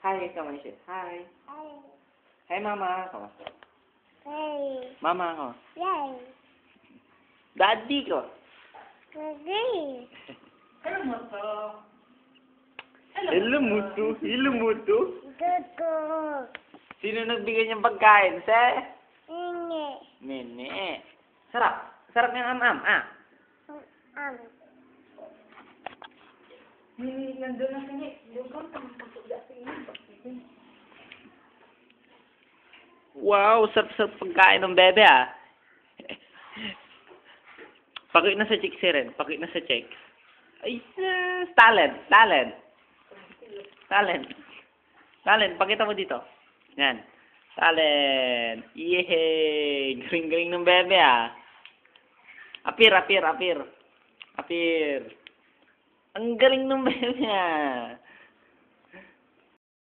Hi, kamay siya. Hi. Hey. Hi, mama. Come on. Hey. Mama ko. Yay. Daddy ko. Hey. Hello, Muto. Hello, Muto. Hello, Muto. Gugu. Sino nagbigay niyang pagkain, se? Ini. Nene. Sarap. Sarap ng am-am, ah. Am. Nandun na sini. Wow, sarap-sarap pagkain ng bebe, ah. Pakit na sa cheeks, Ren. Pakit na sa cheeks. Ay, talent. Talent. Talent. Talent, pakita mo dito. Yan. Talent. Yehey! Galing-galing ng bebe, ah. Apir. Apir. Ang galing ng bebe, ah.